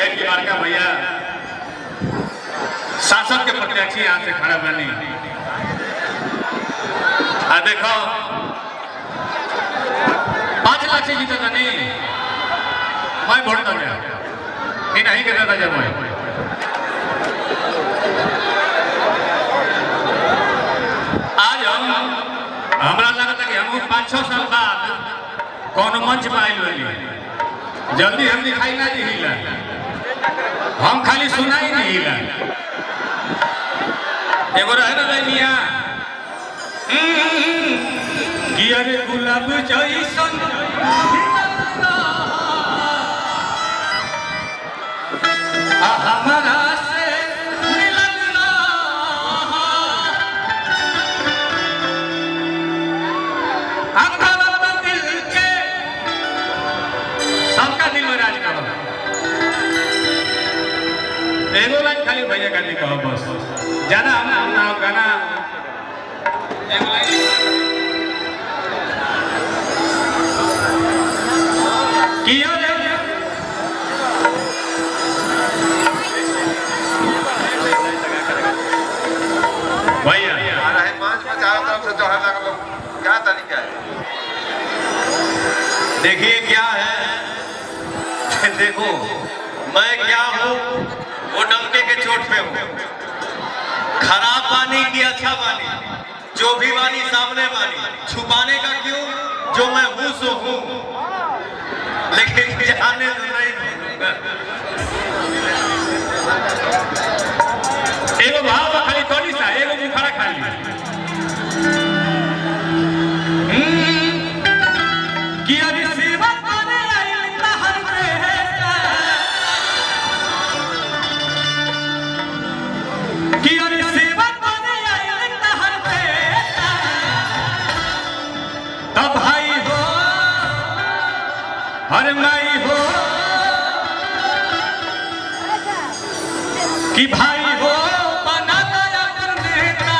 भैया की बार का भैया शासन के प्रत्याशी यहाँ से खड़ा बनी। देखो 5 लाख से जीता था नहीं, मैं वोट कर गया नहीं कर रहा था जब मैं आज हमारा लगा था कि हम 5-6 साल बाद कौन मंच में आयल बनी, जल्दी हम दिखाई ना दिला, हम खाली सुना ही नहीं हिला। एगो रहे ना मिया कि अरे गुलाब जैसन हमारा से मिलना, अंदर दिल के सबका दिल में राज करो। एगो लाइन खाली भैया का कहो बस, ज्यादा हम गाना एगो लाइन किया भैया मंच में चारों तरफ से चढ़ाना का क्या तरीका है? देखिए क्या है, देखो मैं क्या हूँ, वो डंके के चोट पे हूँ। खराब बानी की अच्छा बानी, जो भी बानी सामने बानी, छुपाने का क्यों, जो मैं हूँ सो हूँ, लेकिन जाने तो नहीं। एगो भाव खाली थोड़ी सा, एगो मुखड़ा खाली कि अरे सेवा करे आई तहर बेटा, कि अरे सेवा करे आई तहर बेटा, तब भाई हो हर माई हो कि भाई हो बना दया कर देता,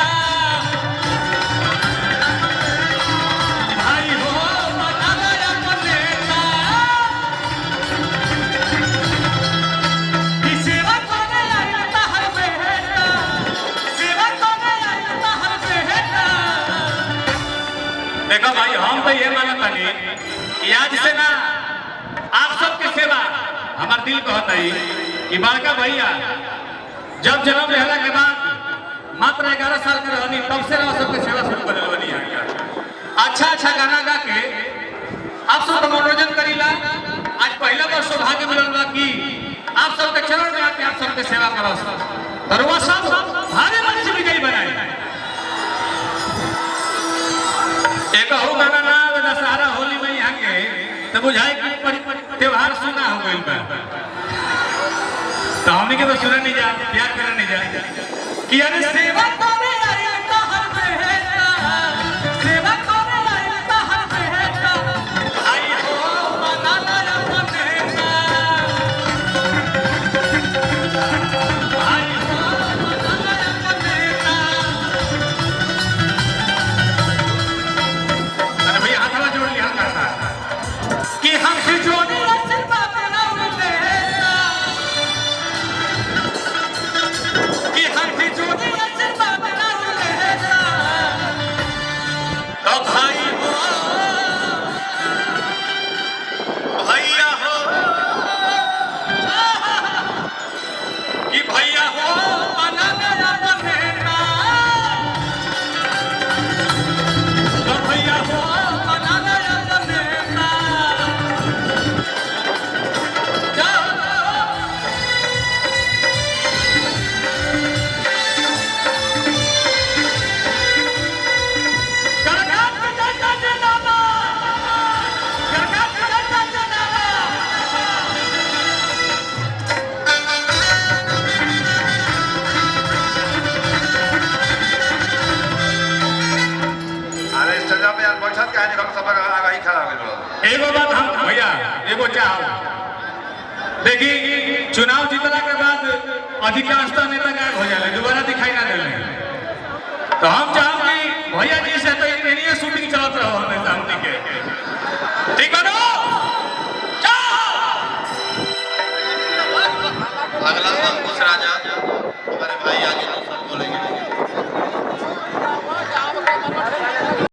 भाई हो बना दया कर देता, कि सेवा करे आई तहर बेटा, सेवा करे आई तहर बेटा। देखो भाई हम तो ये मानता नहीं कि आज से ना आप सबके सेवा हमार दिल कहता ही कि बड़का भैया जब जन्म लेला के बाद मात्र 11 साल के रहनी, तब से आप सबके सेवा शुरू कर बनी है। अच्छा गाना गा के आप सब का मनोरंजन करीला। आज पहला बार सौभाग्य मिलल बा कि आप सबके चरण में आके आप सबके सेवा करो। दरवा सब भारी मन से विजयी बनाए। एक हो गाना ना दशहरा होली में यहाँ के तो बुझाए कि त्योहार सुना हो गई बा, तो हमने के तो सुना नहीं जा, प्यार करना नहीं जा कि अरे सेवा करे आई तहर बेटा, सेवा करे आई तहर बेटा, आई हो बना दया कर देता, आई हो बना दया कर देता। अरे भैया हाथ वाला जोड़ लिया हल्का सा कि हमसे जोड़ी एगो बात हम भैया एगो चाह देखी, चुनाव जीतला के बाद अधिकांश नेता गायब हो जाए, दोबारा दिखाई ना दे। तो हम चाहब कि भैया जी से तो इन्हीं शूटिंग चलत रहो हमेशा हमनी के, ठीक है ना? राजा